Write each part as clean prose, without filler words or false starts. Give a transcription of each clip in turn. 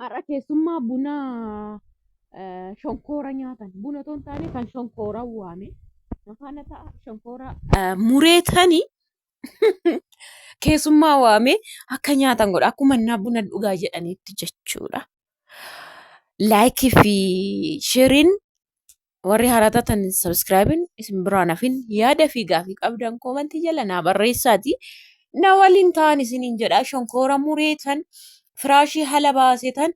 Har'a keessummaa buna shonkoora nyaatan. Buna otoo hin taane kan shonkoora waame. Mafaana ta'a shonkoora mureetanii keessummaa waame akka nyaatan godha. Akkuma innaa buna dhugaa jedhaniitti jechuudha. Laayikii fi sheeriin warri haaraa taatan sabskraayibiin isin biraan hafin yaada fi gaafii qabdan koomantii jala naa barreessaati. Na waliin ta'an isiniin jedha shonkoora mureetan firaashii hala baasetan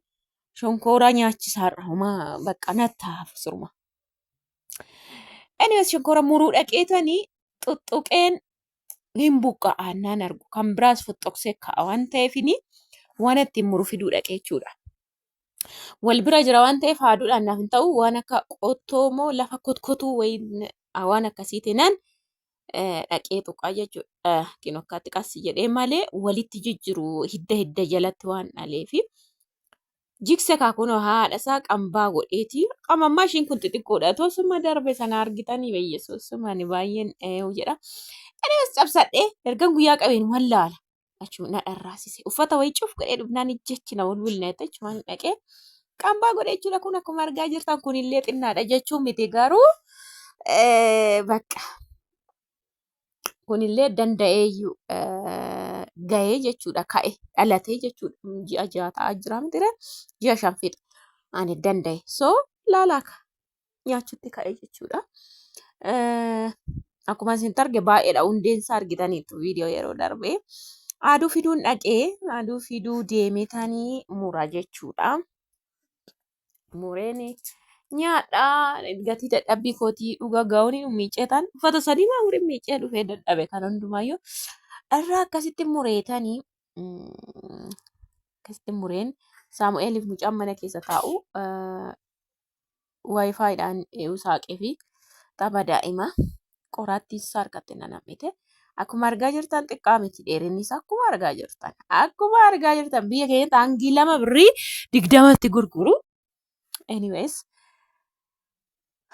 shonkoora nyaachisaarra homaa bakka nattaaf surma. Anyways shonkoora muruu dhaqeetanii xuxuqeen hin buqqa'an naan argu kan biraas foxxoqsee ka'a waan ta'eefini waan ittiin muru fiduu dhaqee jechuudha. Wal bira jira waan ta'eef haaduudhaan naaf hin ta'u waan akka qottoo moo lafa kotkotuu wayiin waan akkasiitiin dhaqee tuqaa jechuudha. Kinokkaatti qassi jedhee malee walitti jijjiiru hidda jalatti waan dhaleefi. Jikse kaakunoo haadha isaa qambaa godheeti. Qamammaa ishiin kun xixiqqoodha. Tosuma darbe sana argitanii beeyyesuus mani baay'een jedha. Anis cabsadhee ergan guyyaa qabeen wallaala. Achuun na dharraasise. Uffata wayii cuuf godhee dhufnaan ijjechi na walwilne jechuun dhaqee qambaa godhee jechuudha. Kun akkuma argaa jirtan kunillee xinnaadha jechuun miti garuu bakka. Kunillee danda'eeyyuu gahee jechuudha ka'e dhalatee jechuudha ji'a ja'a ta'aa jira mitire ji'a shan fixa ani danda'e so laalaaka nyaachuutti ka'e jechuudha. Akkuma isin arge baay'eedha hundeensa argitaniitu viidiyoo yeroo darbe aduu fiduun dhaqee aduu fiduu deemetanii mura jechuudha. Mureeni nyaadhaa gatii dadhabbii kootii dhuga gaa'uun miiceetaan uffata sadii maamurin miicee dhufee dadhabe kan hundumaayyuu irraa akkasitti mureetanii akkasitti mureen Saamu'eeliif mucaan mana keessa taa'u waayifaayiidhaan saaqee fi tapha daa'ima qoraattii isaa harkatti nanamite. Akkuma argaa jirtan xiqqaa miti dheerinni isaa akkuma argaa jirtan biyya keenyatti hangii 2 birrii 20tti gurguru. Anyways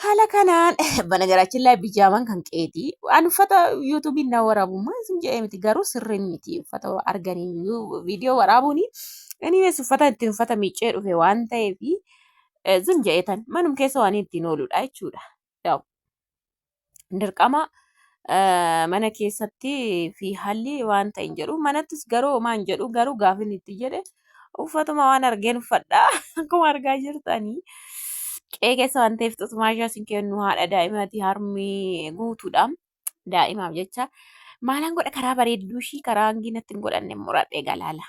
haala kanaan banagaraachin laa bijaaman kan qeetii waan uffata yuutuubiin na waraabummaa isin jedhee miti garuu sirriin miti uffata arganii viidiyoo waraabuuni. Anyways uffata ittiin uffata miicee dhufe waan ta'eef isin jedheetan manum keessa waan ittiin ooludha jechuudha. Dirqama mana keessatti fi haalli waan ta'in jedhu manattis garuu maan jedhu garuu gaafin itti jedhe uffatuma waan argeen uffadhaa akkuma argaa jirtanii. Qe'ee keessa waan ta'eef xusumaa ishee isin kennu haadha daa'imaati harmi guutuudha. Daa'imaaf jecha maalaan godha karaa bareedduu ishii karaa hangi natti hin godhanne muradhee galaala.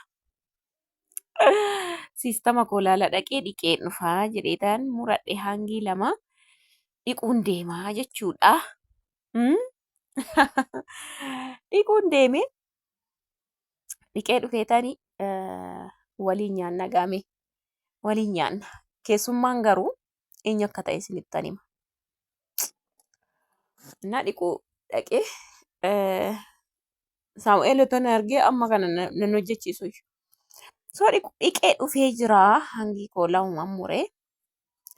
Siistama koolaala dhaqee dhiqee dhufaa jedheetaan muradhee hangii 2 dhiquun deemaa jechuudha. Dhiquun deeme dhiqee dhufeetanii waliin nyaanna gaame waliin nyaanna. Keessummaan garuu eenyu akka ta'e isinittan hima. Na dhiquu dhaqee Saamu'eel otoo argee amma kana nan hojjechiisu. So dhiqee dhufee jira hangi koo 2 muree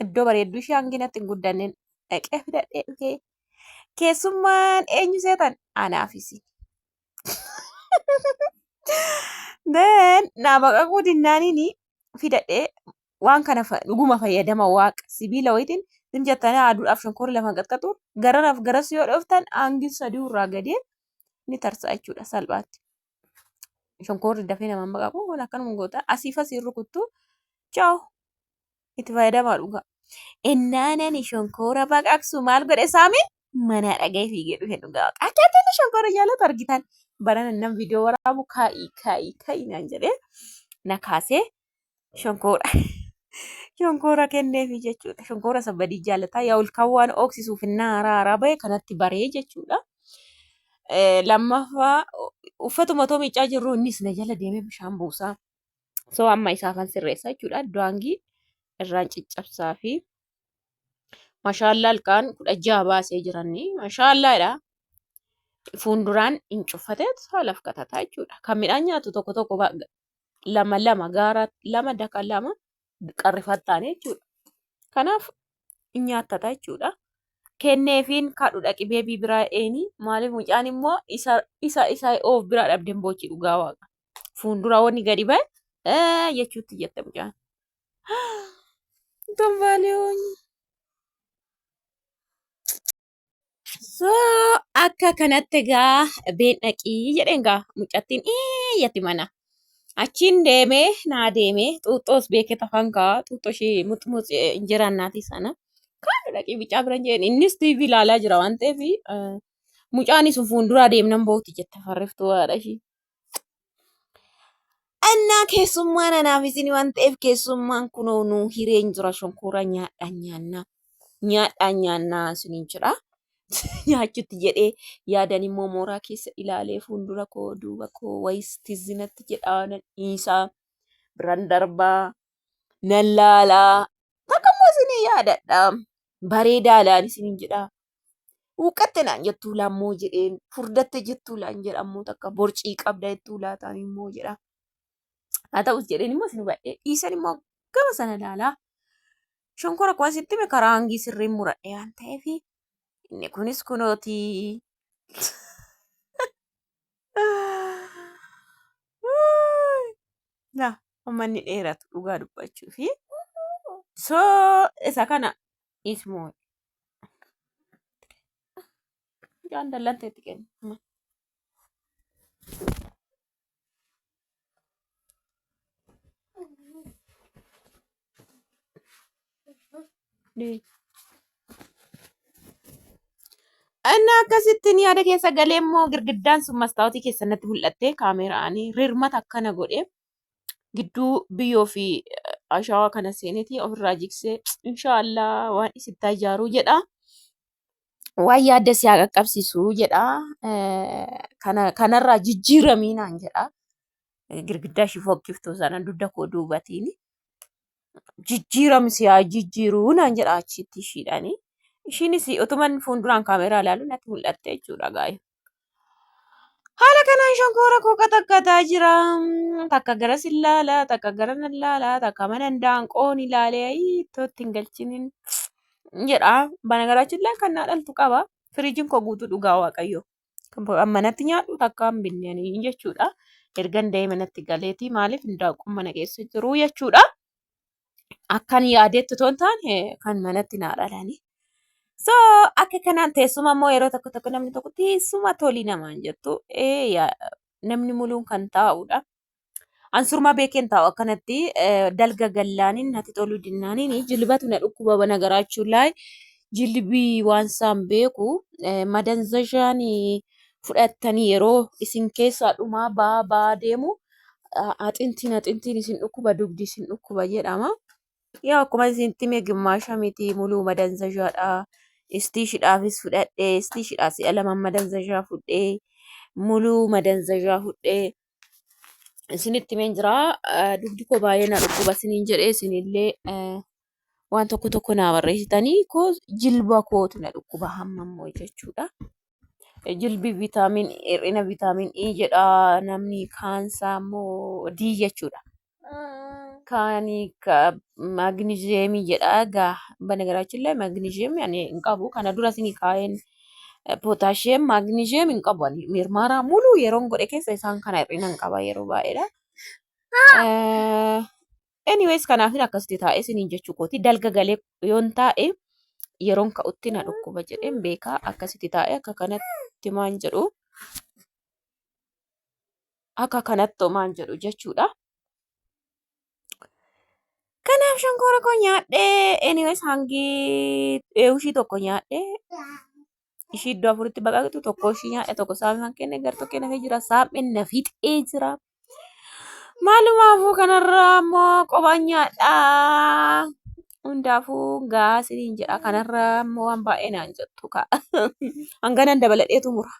iddoo bareedduu ishee hangi natti hin guddanneen dhaqee fidadhee dhufee keessummaan eenyu seetan anaafisi. Then naa baqaquu dinnaaniin fidadhee waan kana dhuguma fayyadama waaqa sibiila wayitiin isin jettanii aduudhaaf shonkoora lama qaxqaxu garanaaf garas yoo dhuftan hangi 3 irraa gadee ni tarsa'a jechuudha salphaatti. Shonkoorri dafee nama baqaqu kun akkanuma goota asiif asiin rukuttu ciao itti fayyadamaa dhuga. Innaanani shonkoora baqaqsu maal godhe saamiin mana dhagee fiigee dhufe dhugaa. Akkaataan shonkoora jaalatu argitan barana nam viidiyoo waraabu kaa'ii naan jedhee na kaasee shonkoora kenneefi jechuudha. Shonkoora sabadii jaalataa yaa ol kaawwaan oksisuuf naaraa bahe kanatti baree jechuudha. Lammaffaa uffatuma otoo miicaa jirru innis na jala deemee bishaan buusaa. So amma isaafan sirreessa jechuudha. Iddoo hangii irraan ciccabsaa fi mashaallaa ilkaan 16 baasee jiranii mashaallaadha. Fuunduraan hin cuffateet haalaaf katataa jechuudha. Kan midhaan nyaatu tokko 2 gaara 2 daka 2 qarrifattaan jechuudha. Kanaaf hin nyaattata jechuudha. Kenneefiin kadhu dhaqi beebii biraa eeni maaliif mucaan immoo isa of biraa dhabdeen boochi dhugaa waaqa. Fuundura wanni gadi bahe jechuutti jette mucaan. Tombaalee. So akka kanatti egaa beeknaqii jedheen gaa mucattiin iyyatti mana. Achiin deemee naa deemee xuuxxoos beekee tafan kaa xuuxxoo ishee muxmuux injiraan naatii sana. Kaan dhaqee bicaa bira hin jeen innis TV ilaalaa jira waan ta'eef mucaan sun fuulduraa deemnan booti jette farriftuu haadha ishee. Annaa keessummaan anaaf isin waan ta'eef keessummaan kunoo nu hireen jira shonkoora nyaadhaan nyaannaa. Nyaadhaan nyaannaa isiniin jedha. Nyaachutti jedhee yaadan immoo mooraa keessa ilaalee fuuldura koo duuba koo wayis tizinatti jedhaa nan dhiisaa biraan darbaa nan laalaa takkammoo isinii yaadadha bareedaadhaan isiniin jedhaa huuqqatte naan jettuu laammoo jedheen furdatte jettuu laan jedhammoo takka borcii qabda jettuu laataan immoo jedha haa ta'us jedheen immoo isin badhee dhiisan immoo gama sana laalaa shonkora koo asitti karaa hangii sirriin muradhe waan ta'eefi. Inni kunis kunooti. Naa amma inni dheeratu dhugaa dubbachuufi. So isa kana ismoo. Jaan dallante itti kenna. Anna akkasittiin yaada keessa galee immoo girgiddaan sun mastaawwatii keessa natti mul'attee kaameraan rirmata akkana godhee gidduu biyyoo fi ashawaa kana seenetii ofirraa jiksee inshaallah waan isittaa ijaaruu jedha. Waan yaadda si haa qaqqabsiisu jedha. Kanarraa jijjiiramii naan jedha. Girgiddaa ishee fokkiftuu sana dugda koo duubatiin jijjiiramsi haa jijjiiruu naan jedha achitti ishiidhaanii. Ishiinis utuman fuulduraan kaameraa ilaalu natti mul'atte jechuudha gaa'e. Haala kanaan shonkoora koo qaxaqqataa jira. Takka garas ilaala, takka gara nan ilaala, takka mana ndaanqoon ilaalee ittootti hin galchiniin jedha. Banagaraachin illee kan naa dhaltu qaba. Firiijiin koo guutuu dhugaa waaqayyo. Kan manatti nyaadhu takka hin binneen jechuudha. Ergan da'ee manatti galeetii maaliif ndaanqoon mana keessa jiru jechuudha. Akkan yaadeetti otoo hin taane kan manatti naa dhalanii. So akka kanaan teessuma immoo yeroo tokko tokko namni tokko teessuma tolii namaan jettu namni muluun kan taa'udha. Ansurma beekeen taa'u akkanatti dalga gallaaniin natti toluu dinnaaniin jilbatu na dhukkuba bana garaachuu laay jilbii waan isaan beeku madanzashaan fudhattanii yeroo isin keessaa dhumaa baa deemu axintiin isin dhukkuba dugdi isin dhukkuba jedhama. Yaa akkuma isinitti mee gimmaasha miti muluu madanzashaadha. Istiishiidhaafis fudhadhee istiishiidhaa si'a lama madanzashaa fudhee muluu madanzashaa fudhee isinitti meen jira dugdi koo baay'ee na dhukkuba isiniin jedhee isinillee waan tokko tokko naa barreessitanii koo jilba kootu na dhukkuba hammammoo jechuudha. Jilbi hir'ina vitaamin E jedha namni kaansaa immoo D jechuudha. Kaani maagniziyeemii jedha egaa banagaraachin illee maagniziyeemii ani hin qabu kana dura isinii kaa'een pootaashiyeem maagniziyeem hin qabu ani mirmaaraa muluu yeroon godhe keessa isaan kana hir'ina hin qaba yeroo baay'eedha. Anyways kanaafin akkasitti taa'ee isiniin jechuu kooti dalga galee yoon taa'e yeroon ka'utti na dhukkuba jedheen beekaa akkasitti taa'ee akka kanatti maan jedhu akka kanatti maan jedhu jechuudha. Kanaaf shonkoora koo nyaadhee anyways hangi ishii tokko nyaadhee ishii iddoo afuritti baqaqtu tokko ishii nyaadhe tokko saamii kenne gar tokko nafee jira saameen na fixee jira. Maalumaafuu kanarraa immoo qophaan nyaadhaa. Hundaafuu gaasiriin jedha kanarraa immoo waan baay'ee naan jettu ka'a. Hanganan dabaladheetu mura.